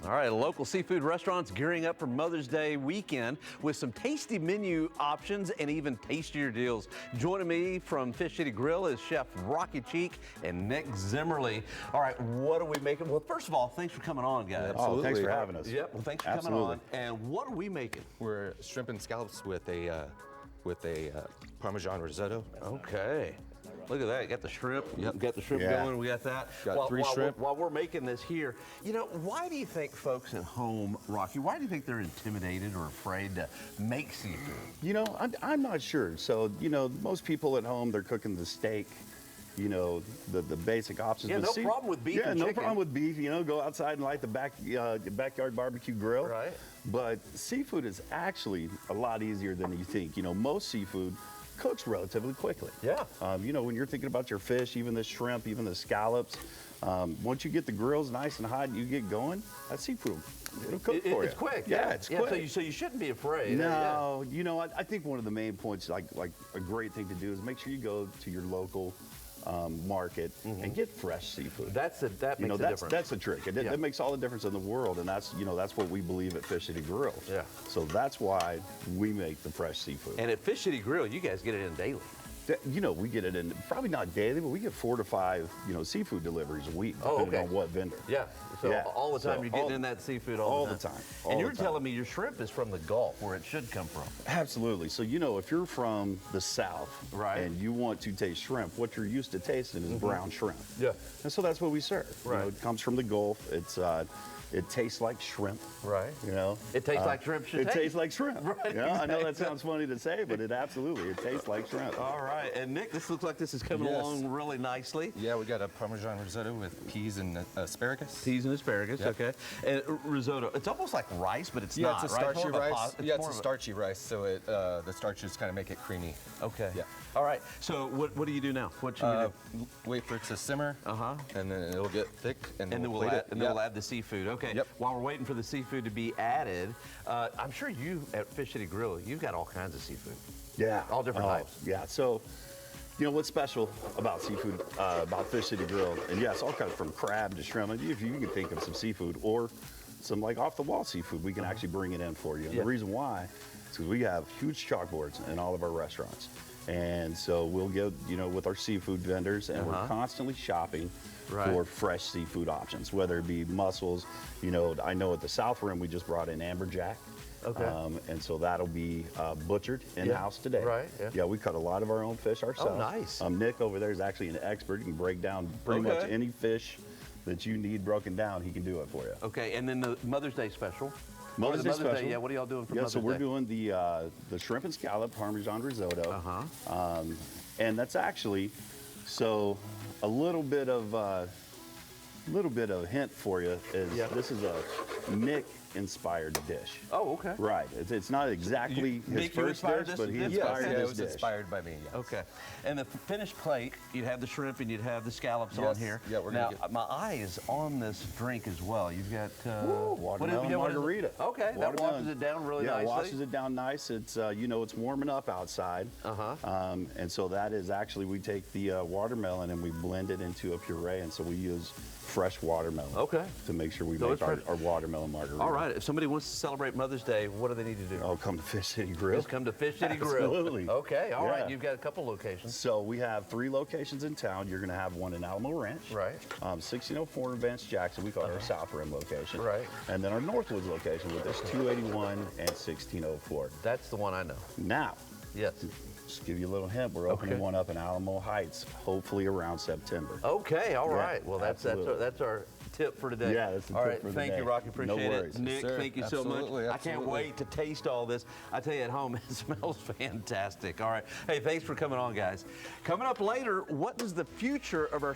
All right, local seafood restaurants gearing up for Mother's Day weekend with some tasty menu options and even tastier deals. Joining me from Fish City Grill is Chef Rocky Cheek and Nick Zimmerly. All right, what are we making? Well, first of all, thanks for coming on, guys. Oh, thanks for having us. Yep, well, thanks for coming on. And what are we making? We're shrimp and scallops with a Parmesan risotto. Okay. Look at that. Got the shrimp. Yep. Got the shrimp Yeah. going. We got that. Got three shrimp. While we're making this here, you know, why do you think folks at home, Rocky, why do you think they're intimidated or afraid to make seafood? You know, I'm not sure. So, you know, most people at home, they're cooking the steak, you know, the basic options. Yeah, But no problem with beef Yeah, and no chicken. problem with beef. You know, go outside and light the backyard barbecue grill. Right. But seafood is actually a lot easier than you think. You know, most seafood cooks relatively quickly. Yeah. You know, when you're thinking about your fish, even the shrimp, even the scallops, once you get the grills nice and hot and you get going, that seafood, it'll cook for you. It's quick. Yeah, it's quick. So you shouldn't be afraid. No, you know, I think one of the main points, like a great thing to do, is make sure you go to your local market and get fresh seafood. That makes You know, a that's difference. that's the trick. That makes all the difference in the world, and that's what we believe at Fish City Grill. Yeah. So that's why we make the fresh seafood. And at Fish City Grill, you guys get it in daily. You know, we get it in, probably not daily, but we get 4 to 5, seafood deliveries a week, depending on what vendor. Yeah. So Yeah. all the time So you're getting in that seafood all the time. And you were telling me your shrimp is from the Gulf, where it should come from. Absolutely. So, you know, if you're from the South Right. and you want to taste shrimp, what you're used to tasting is brown shrimp. Yeah. And so that's what we serve. You know, Right. it comes from the Gulf. It tastes like shrimp. Right. You know, It tastes like shrimp should It taste. tastes like shrimp. Right, Yeah, I know that sounds funny to say, but it tastes like shrimp. All right. And Nick, this looks like this is coming Yes. along really nicely. Yeah, we got a Parmesan risotto with peas and asparagus. Peas and asparagus, Yep. okay. And risotto, it's almost like rice, but it's Yeah, not, it's a right? starchy more of a rice. pasta- Yeah, it's more a of starchy rice, so the starches kind of make it creamy. Okay. Yeah. All right. So what do you do now? What should we do? Wait for it to simmer. And then it'll get thick, and And then we'll we'll plate add, it. and then we'll add the seafood. Okay. Yep. While we're waiting for the seafood to be added, I'm sure you at Fish City Grill, you've got all kinds of seafood. Yeah. All different types. Yeah. So, you know, what's special about seafood, about Fish City Grill, and yes, all kinds from crab to shrimp. And if you can think of some seafood or some like off the wall seafood, we can actually bring it in for you. And Yeah. the reason why is because we have huge chalkboards in all of our restaurants. And so we'll go, with our seafood vendors, and we're constantly shopping for fresh seafood options, whether it be mussels. You know, I know at the South Rim we just brought in amberjack. Okay. And so that'll be butchered in-house today. Right, yeah. We cut a lot of our own fish ourselves. Oh, nice. Nick over there is actually an expert. He can break down pretty much any fish that you need broken down. He can do it for you. Okay. And then the Mother's Day special. Mother's Day special. Yeah. What are y'all doing for Yeah, Mother's so we're Day? doing the shrimp and scallop Parmesan risotto. And that's actually, so a little bit of hint for you is this is a Nick inspired dish. Oh, okay. Right. It's not exactly his Nick, you first inspired dish, this- but he this? inspired Yeah, it this was dish. inspired by me. Yeah. Okay. And the finished plate, you'd have the shrimp and you'd have the scallops on Yes. here. Yeah, we're now, gonna get- my eye is on this drink as well. You've got Watermelon margarita. Okay, that Watermelon. washes it down really Yeah, nicely. it washes it down nice. It's it's warming up outside. And so that is actually, we take the watermelon and we blend it into a puree, and so we use fresh watermelon. Okay. To make sure we So make it's our fresh. watermelon margarita. All right. If somebody wants to celebrate Mother's Day, what do they need to do? Oh, come to Fish City Grill. Just come to Fish City Grill. Absolutely. Okay. All right. Yeah. You've got a couple locations. So we have 3 locations in town. You're going to have one in Alamo Ranch. Right. 1604 in Vance Jackson. We call it our South Rim location. Right. And then our Northwoods location, which is 281 and 1604. That's the one I know. Now, Yes. just give you a little hint. We're opening one up in Alamo Heights, hopefully around September. Okay. All Yeah, right. Well, that's our tip for today. Yeah, that's the all tip right. for the Thank day. you, Rocky. No Appreciate worries. it. Nick, Yes, sir. thank you so much. Absolutely, I can't absolutely. wait to taste all this. I tell you, at home, it smells fantastic. All right. Hey, thanks for coming on, guys. Coming up later, what does the future of our